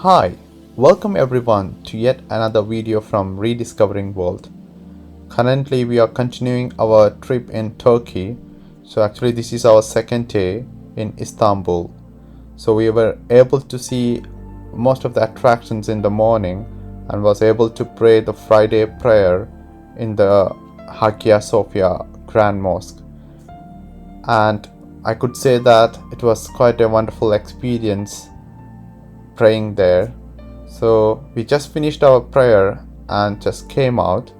Hi, welcome everyone to yet another video from Rediscovering World. Currently we are continuing our trip in Turkey. So actually this is our second day in Istanbul. So we were able to see most of the attractions in the morning and was able to pray the Friday prayer in the Hagia Sophia Grand Mosque. And I could say that it was quite a wonderful experience praying there. So we just finished our prayer and just came out.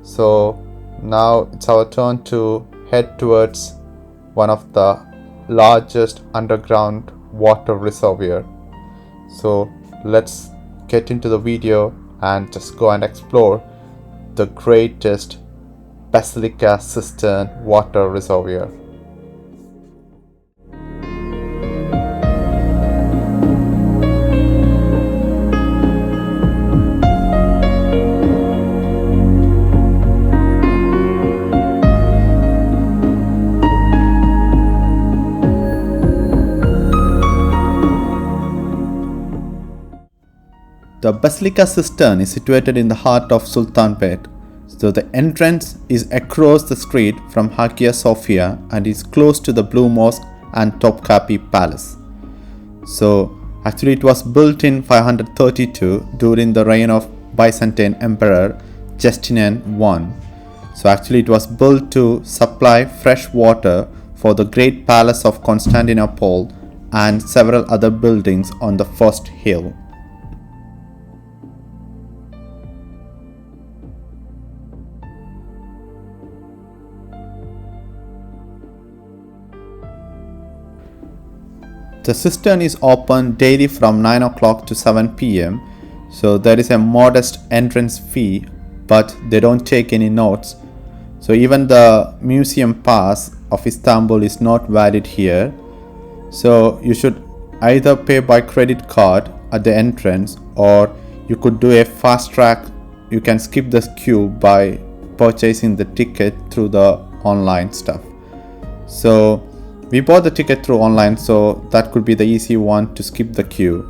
So now it's our turn to head towards one of the largest underground water reservoir. So let's get into the video and just go and explore the greatest Basilica Cistern water reservoir. The Basilica Cistern is situated in the heart of Sultanbeyt. So the entrance is across the street from Hagia Sophia and is close to the Blue Mosque and Topkapi Palace. So actually it was built in 532 during the reign of Byzantine Emperor Justinian I. So actually it was built to supply fresh water for the Great Palace of Constantinople and several other buildings on the first hill. The cistern is open daily from 9 o'clock to 7 p.m. So there is a modest entrance fee, but they don't take any notes. So even the museum pass of Istanbul is not valid here. So you should either pay by credit card at the entrance, or you could do a fast track. You can skip the queue by purchasing the ticket through the online stuff. So we bought the ticket through online, so that could be the easy one to skip the queue.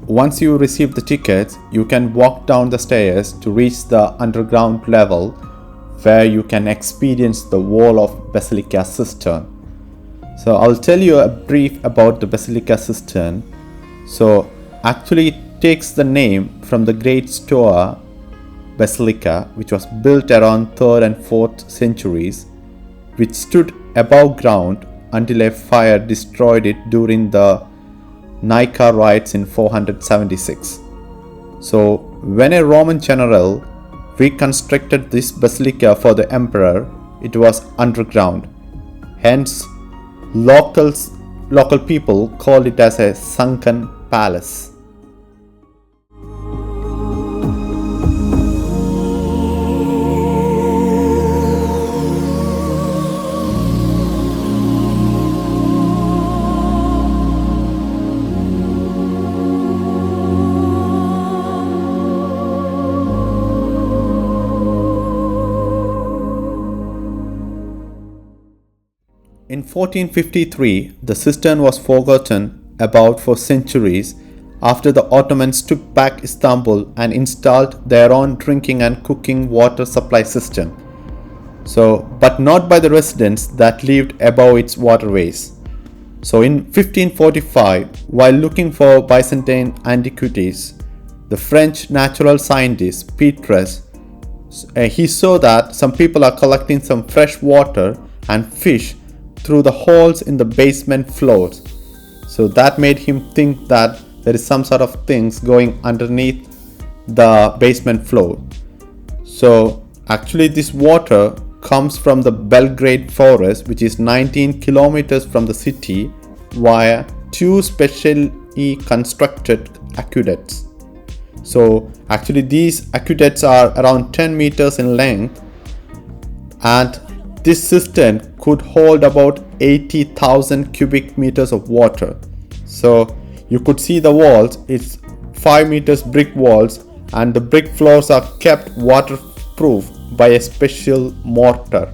Once you receive the tickets, you can walk down the stairs to reach the underground level where you can experience the wall of Basilica Cistern. So I'll tell you a brief about the Basilica Cistern. So actually it takes the name from the great Stoa Basilica, which was built around 3rd and 4th centuries, which stood above ground until a fire destroyed it during the Nika riots in 476. So when a Roman general reconstructed this basilica for the emperor, it was underground. Hence, local people called it as a sunken palace. In 1453, the cistern was forgotten about for centuries after the Ottomans took back Istanbul and installed their own drinking and cooking water supply system. But not by the residents that lived above its waterways. So in 1545, while looking for Byzantine antiquities, the French natural scientist Petrus, he saw that some people are collecting some fresh water and fish through the holes in the basement floors. So that made him think that there is some sort of things going underneath the basement floor. So actually this water comes from the Belgrade forest, which is 19 kilometers from the city, via 2 specially constructed aqueducts. So actually these aqueducts are around 10 meters in length, and this cistern could hold about 80,000 cubic meters of water. So you could see the walls, it's 5 meters brick walls, and the brick floors are kept waterproof by a special mortar.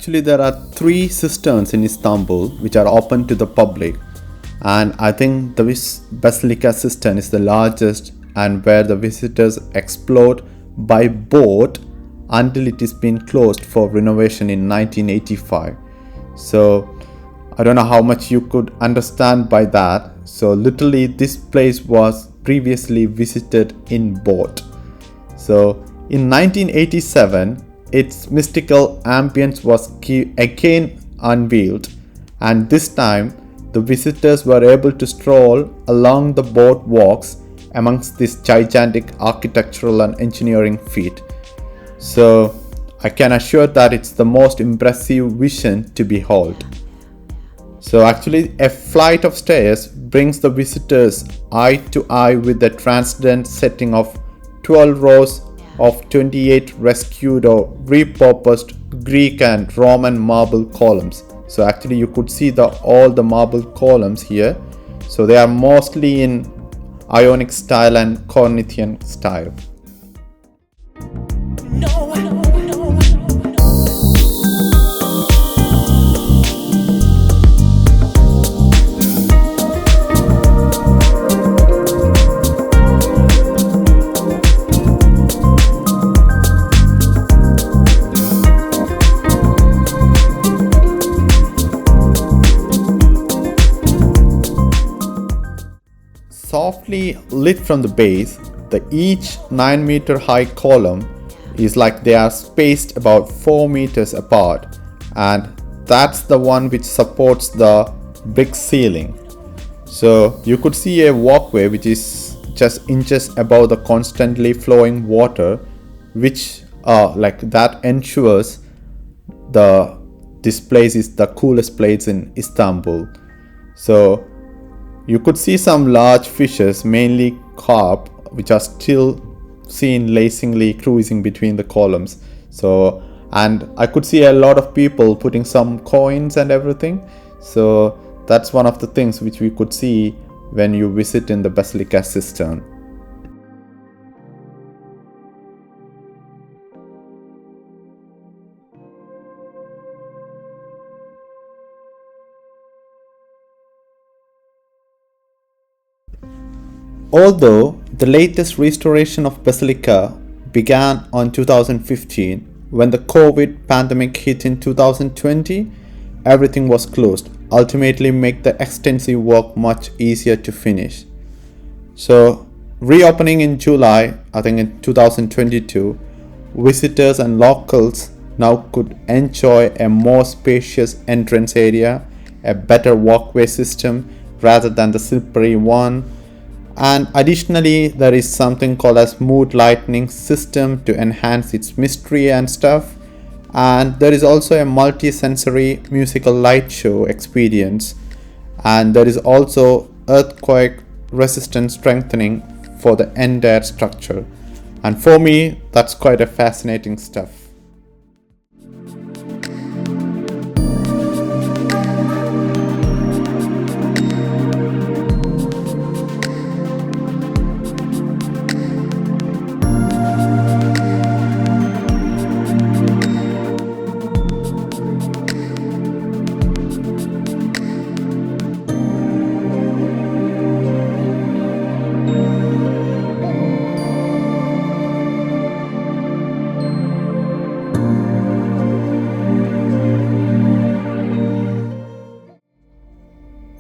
Actually, there are three cisterns in Istanbul which are open to the public, and I think the Basilica Cistern is the largest and where the visitors explored by boat until it is been closed for renovation in 1985. So I don't know how much you could understand by that. So literally this place was previously visited in boat. So in 1987, its mystical ambience was again unveiled, and this time the visitors were able to stroll along the boardwalks amongst this gigantic architectural and engineering feat. So I can assure that it's the most impressive vision to behold. So actually a flight of stairs brings the visitors eye to eye with the transcendent setting of 12 rows of 28 rescued or repurposed Greek and Roman marble columns. So actually you could see all the marble columns here. So they are mostly in Ionic style and Corinthian style. Softly lit from the base, each 9-meter high column is like they are spaced about 4 meters apart, and that's the one which supports the brick ceiling. So you could see a walkway which is just inches above the constantly flowing water, which that ensures this place is the coolest place in Istanbul. So you could see some large fishes, mainly carp, which are still seen lazingly cruising between the columns. So, and I could see a lot of people putting some coins and everything. So that's one of the things which we could see when you visit in the Basilica Cistern. Although the latest restoration of Basilica began on 2015, when the COVID pandemic hit in 2020, everything was closed, ultimately make the extensive work much easier to finish. So reopening in July, I think in 2022, visitors and locals now could enjoy a more spacious entrance area, a better walkway system rather than the slippery one. And additionally, there is something called as mood lightning system to enhance its mystery and stuff. And there is also a multi-sensory musical light show experience. And there is also earthquake resistant strengthening for the entire structure. And for me, that's quite a fascinating stuff.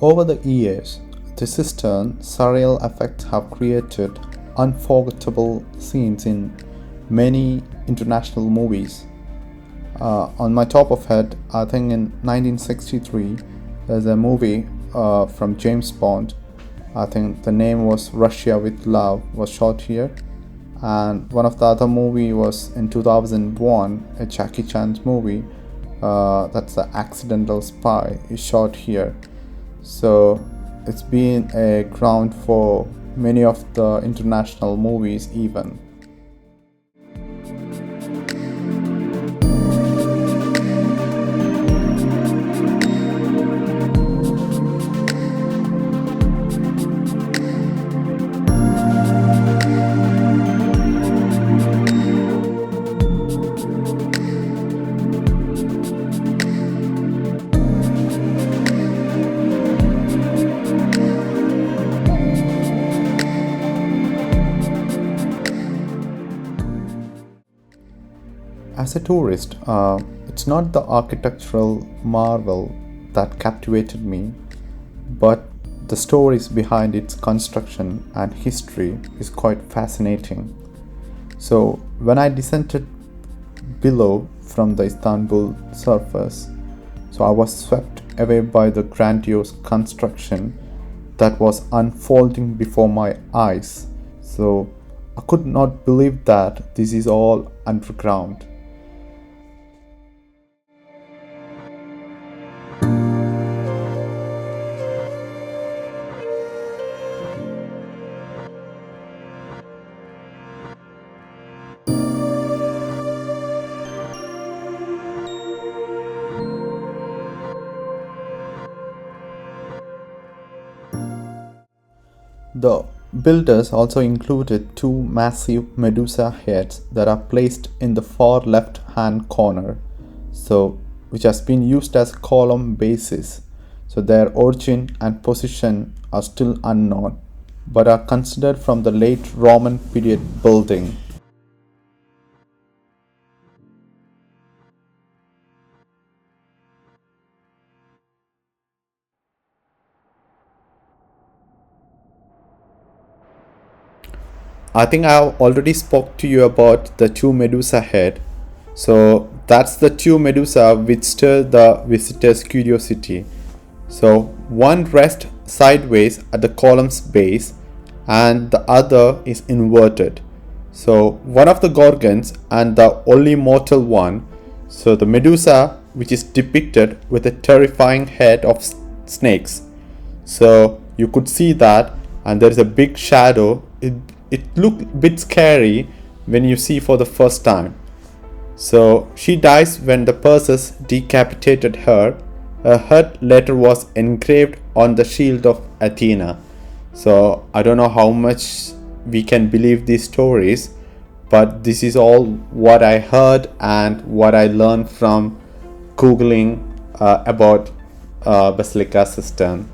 Over the years, the cistern surreal effects have created unforgettable scenes in many international movies. On my top of head, I think in 1963, there's a movie from James Bond. I think the name was Russia with Love, was shot here. And one of the other movie was in 2001, a Jackie Chan's movie, that's The Accidental Spy, is shot here. So it's been a ground for many of the international movies even. As a tourist, it's not the architectural marvel that captivated me, but the stories behind its construction and history is quite fascinating. So, when I descended below from the Istanbul surface, so I was swept away by the grandiose construction that was unfolding before my eyes. So, I could not believe that this is all underground. The builders also included two massive Medusa heads that are placed in the far left hand corner, so which has been used as column bases. So their origin and position are still unknown, but are considered from the late Roman period building. I think I already spoke to you about the two Medusa head. So that's the two Medusa which stir the visitor's curiosity. So one rests sideways at the column's base and the other is inverted. So one of the Gorgons and the only mortal one. So the Medusa which is depicted with a terrifying head of snakes. So you could see that, and there is a big shadow. It looked a bit scary when you see for the first time. So she dies when the Perses decapitated her. Her head later was engraved on the shield of Athena. So I don't know how much we can believe these stories, but this is all what I heard and what I learned from googling about Basilica Cistern.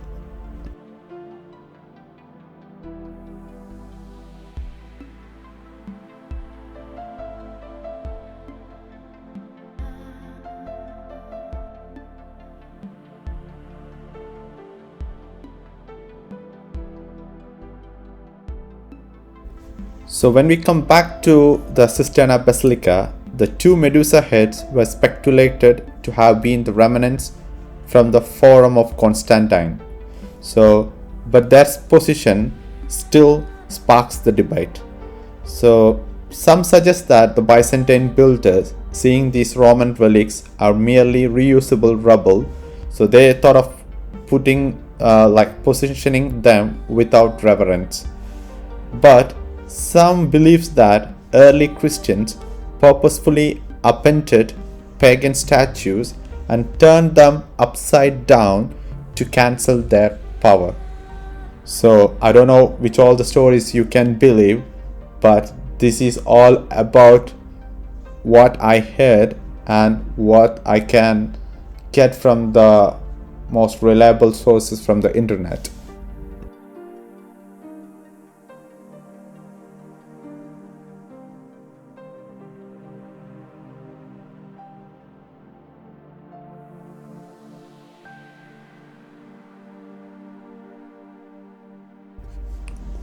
So when we come back to the Cisterna Basilica, the two Medusa heads were speculated to have been the remnants from the Forum of Constantine. So, but their position still sparks the debate. So, some suggest that the Byzantine builders, seeing these Roman relics are merely reusable rubble, so they thought of positioning them without reverence. But some believes that early Christians purposefully appended pagan statues and turned them upside down to cancel their power. So I don't know which all the stories you can believe, but this is all about what I heard and what I can get from the most reliable sources from the internet.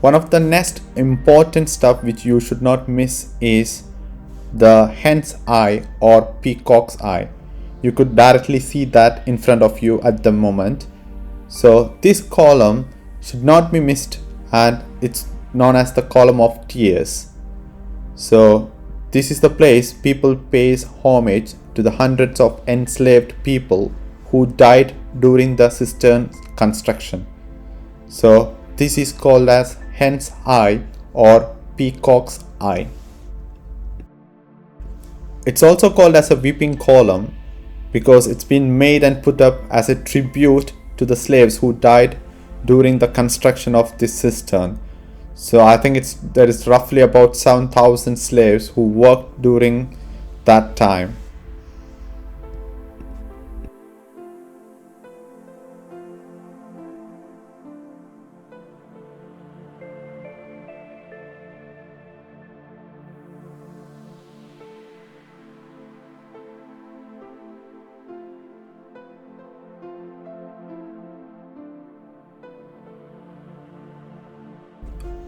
One of the next important stuff which you should not miss is the hen's eye or peacock's eye. You could directly see that in front of you at the moment. So this column should not be missed, and it's known as the column of tears. So this is the place people pays homage to the hundreds of enslaved people who died during the cistern construction. So this is called as hen's eye or peacock's eye. It's also called as a weeping column because it's been made and put up as a tribute to the slaves who died during the construction of this cistern. So I think there is roughly about 7,000 slaves who worked during that time.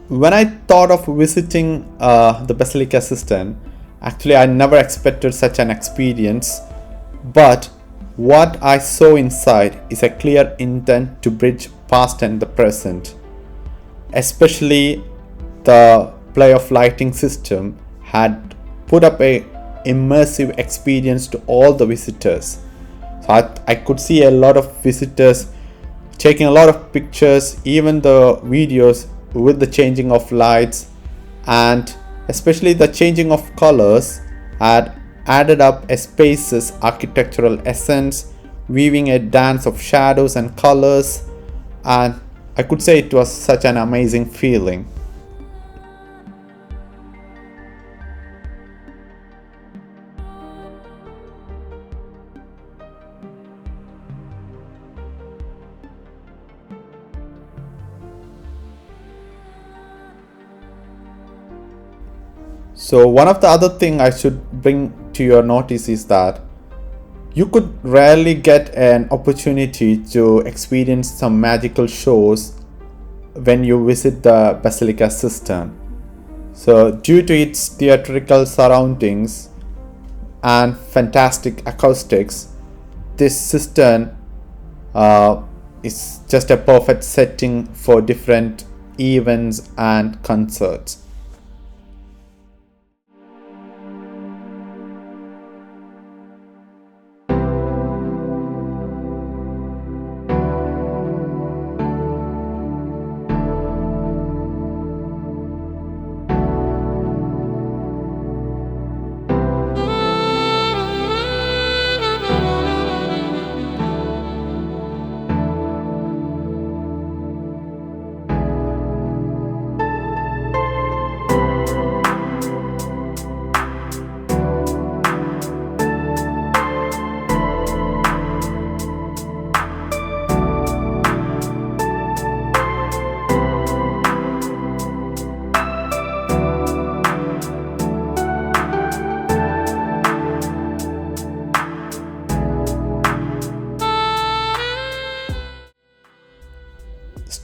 When I thought of visiting the Basilica Cistern, actually I never expected such an experience, but what I saw inside is a clear intent to bridge past and the present. Especially the play of lighting system had put up a immersive experience to all the visitors. So I could see a lot of visitors taking a lot of pictures, even the videos with the changing of lights, and especially the changing of colors had added up a space's architectural essence, weaving a dance of shadows and colors, and I could say it was such an amazing feeling. So one of the other thing I should bring to your notice is that you could rarely get an opportunity to experience some magical shows when you visit the Basilica Cistern. So due to its theatrical surroundings and fantastic acoustics, this cistern is just a perfect setting for different events and concerts.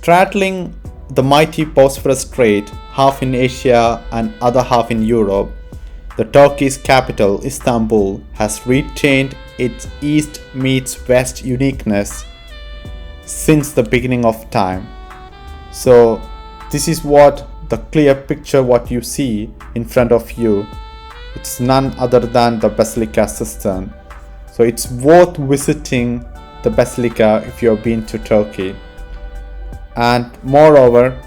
Straddling the mighty Bosphorus Strait, half in Asia and other half in Europe, the Turkey's capital, Istanbul, has retained its east meets west uniqueness since the beginning of time. So this is what the clear picture what you see in front of you. It's none other than the Basilica Cistern. So it's worth visiting the Basilica if you have been to Turkey. And moreover,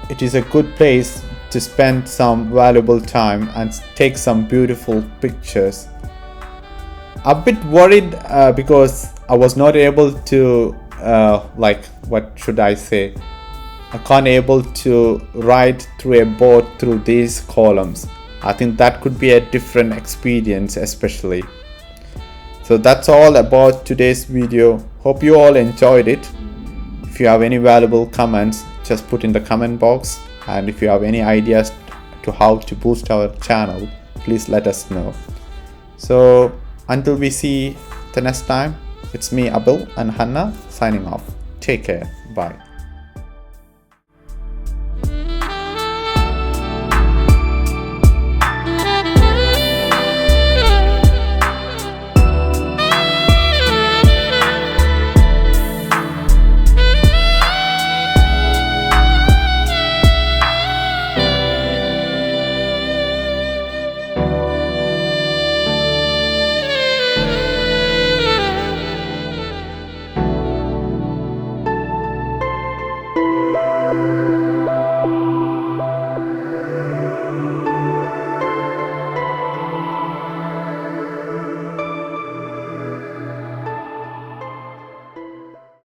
it is a good place to spend some valuable time and take some beautiful pictures. A bit worried because I was not able to what should I say, I can't able to ride through a boat through these columns. I think that could be a different experience especially. So that's all about today's video. Hope you all enjoyed it. If you have any valuable comments, just put in the comment box, and if you have any ideas to how to boost our channel, please let us know. So until we see the next time, it's me Abel and Hannah signing off. Take care. Bye.